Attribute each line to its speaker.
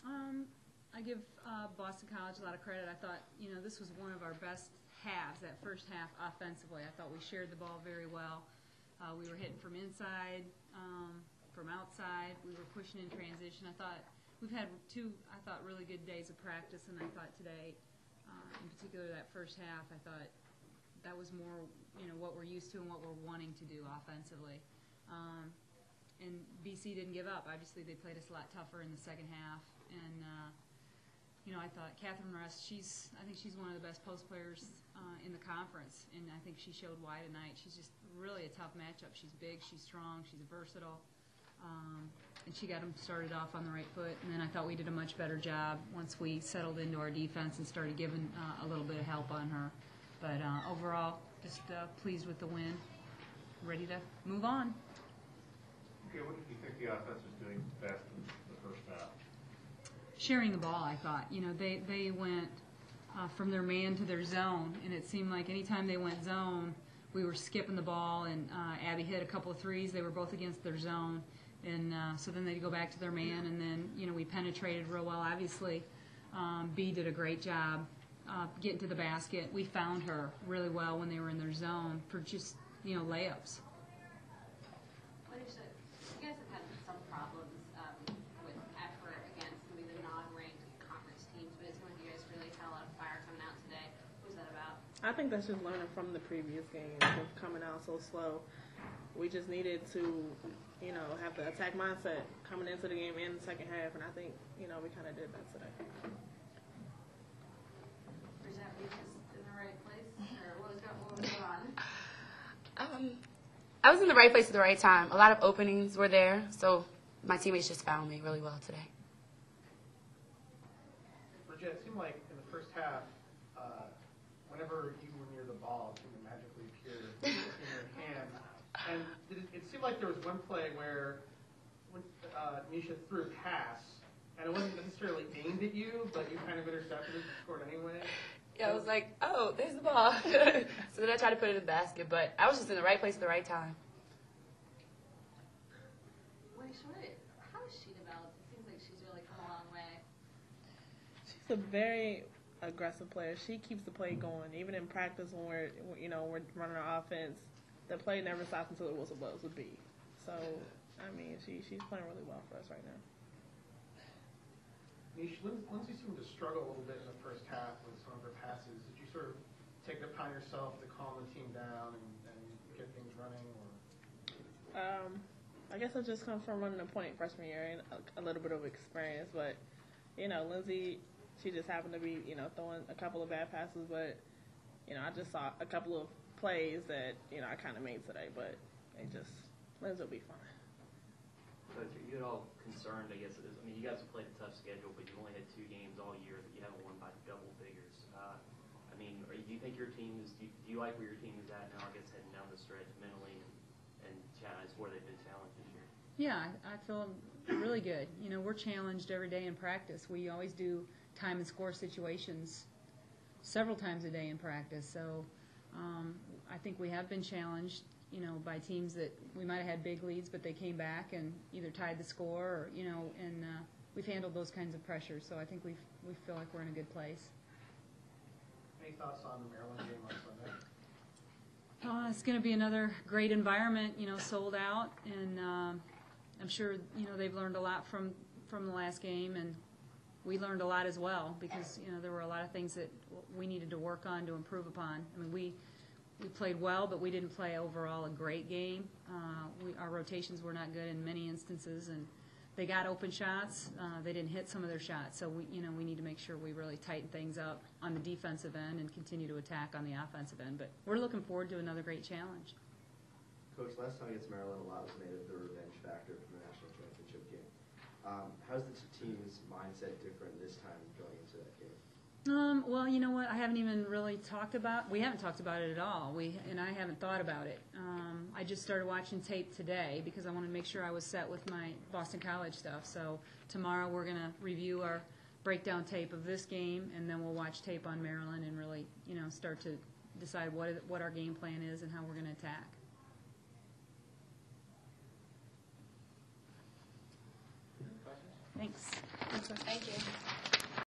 Speaker 1: I give Boston College a lot of credit. I thought, this was one of our best halves, that first half offensively. I thought we shared the ball very well. We were hitting from inside, from outside. We were pushing in transition. I thought we've had two, really good days of practice, and I thought today, in particular that first half, I thought that was more, what we're used to and what we're wanting to do offensively. And BC didn't give up. Obviously, they played us a lot tougher in the second half. And, I thought Catherine Russ, I think she's one of the best post players in the conference. And I think she showed why tonight. She's just really a tough matchup. She's big, she's strong, she's versatile. And she got them started off on the right foot. And then I thought we did a much better job once we settled into our defense and started giving a little bit of help on her. But overall, just pleased with the win. Ready to move on.
Speaker 2: Okay, what did you think the offense was doing best in the first half?
Speaker 1: Sharing the ball, I thought. They went from their man to their zone, and it seemed like anytime they went zone, we were skipping the ball, and Abby hit a couple of threes. They were both against their zone, and so then they'd go back to their man, and then, we penetrated real well. Obviously, B did a great job getting to the basket. We found her really well when they were in their zone for just, layups.
Speaker 3: Wanisha, you guys have had some problems with effort against maybe the non-ranked conference teams, but it seemed like you guys really had a lot of fire coming out today. What was that about?
Speaker 4: I think that's just learning from the previous games of coming out so slow. We just needed to, have the attack mindset coming into the game in the second half, and I think, we kind of did that today.
Speaker 3: Bridgette, were you just in the right place, or what was going on?
Speaker 5: I was in the right place at the right time. A lot of openings were there, so my teammates just found me really well today.
Speaker 6: Bridgette, it seemed like in the first half, whenever you were near the ball, it seemed to magically appear in your hand. And it seemed like there was one play where Nisha threw a pass, and it wasn't necessarily aimed at you, but you kind of intercepted it and scored anyway.
Speaker 5: Yeah, I was like, oh, there's the ball. So then I tried to put it in the basket, but I was just in the right place at the right time.
Speaker 3: Wanisha, how has she developed? It seems like she's really come a long way.
Speaker 4: She's a very aggressive player. She keeps the play going. Even in practice when we're running our offense, the play never stops until the whistle blows with B. So, she's playing really well for us right now.
Speaker 6: Lindsay seemed to struggle a little bit in the first half with some of her passes. Did you sort of take it upon yourself to calm the team down and get things running? Or?
Speaker 4: I guess I just come from running a point freshman year and a little bit of experience. But, Lindsay, she just happened to be, throwing a couple of bad passes. But, I just saw a couple of plays that, I kind of made today. But Lindsay will be fine.
Speaker 7: Coach, are you at all concerned, I guess, you guys have played a tough schedule, but you've only had 2 games all year that you haven't won by double figures. Do you think your team is, do you like where your team is at now, I guess, heading down the stretch mentally and where they've been challenged this year?
Speaker 1: Yeah, I feel really good. We're challenged every day in practice. We always do time and score situations several times a day in practice. So I think we have been challenged, by teams that we might have had big leads, but they came back and either tied the score or, and we've handled those kinds of pressures. So I think we feel like we're in a good place.
Speaker 6: Any thoughts on the Maryland game on Sunday?
Speaker 1: It's going to be another great environment, sold out, and I'm sure, they've learned a lot from the last game, and we learned a lot as well because, there were a lot of things that we needed to work on to improve upon. We played well, but we didn't play overall a great game. Our rotations were not good in many instances, and they got open shots. They didn't hit some of their shots, so we need to make sure we really tighten things up on the defensive end and continue to attack on the offensive end. But we're looking forward to another great challenge.
Speaker 8: Coach, last time against Maryland, a lot was made of the revenge factor from the national championship game. How's the team's mindset different this time going into that game?
Speaker 1: Well, you know what? I haven't even really talked about. We haven't talked about it at all. And I haven't thought about it. I just started watching tape today because I wanted to make sure I was set with my Boston College stuff. So tomorrow we're going to review our breakdown tape of this game, and then we'll watch tape on Maryland and really, start to decide what our game plan is and how we're going to attack. Thanks.
Speaker 5: Awesome. Thank you.